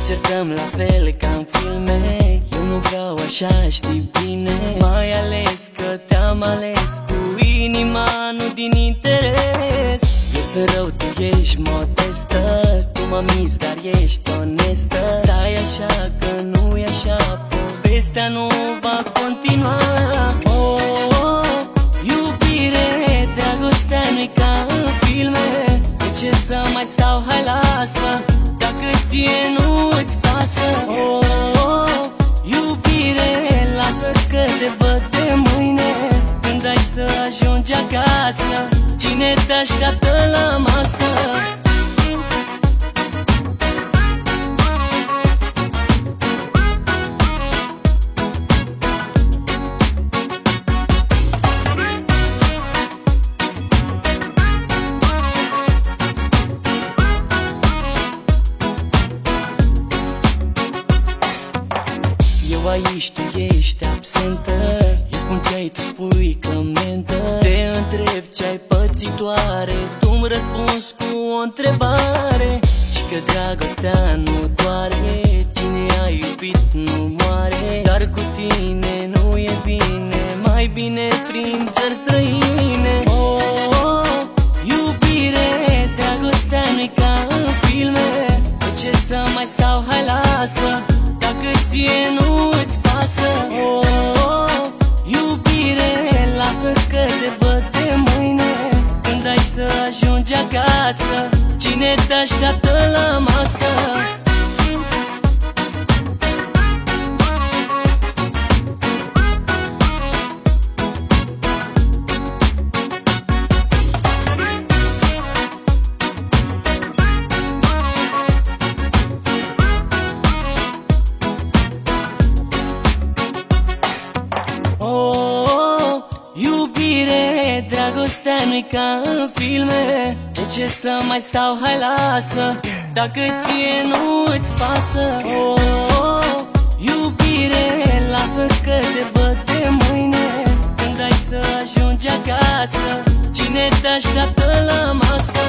certăm la fel ca în filme. Eu nu vreau așa, știi bine. Mai ales că te-am ales cu inima, nu din interes. Eu sunt rău, tu ești modestă. Tu mă mizi, dar ești onestă. Stai așa că nu-i așa, povestea nu va continua. Iubire, dragostea nu-i ca în filme. De ce să mai stau, hai lasă, dacă ție nu-ți pasă. Iubire, lasă că te văd de mâine. Când ai să ajungi acasă, cine te așteaptă la masă? Eu aici, tu ești absentă. Eu spun ce-ai, tu spui că mentă. Te întreb ce-ai pățit oare, tu-mi răspunzi cu o întrebare. Și că dragostea nu doare, cine a iubit nu moare. Dar cu tine nu e bine, mai bine prin țări străine. Iubire, dragostea nu-i ca în filme. De ce să mai stau, hai lasă, dacă ție nu-ți pasă. Iubire, lasă că te văd de mâine. Când ai să ajungi acasă, cine te așteaptă la masă? Iubire, dragostea nu-i ca în filme. De ce să mai stau, hai lasă, dacă ție nu-ți pasă. Iubire, lasă că te văd de mâine. Când ai să ajungi acasă, cine te așteaptă la masă?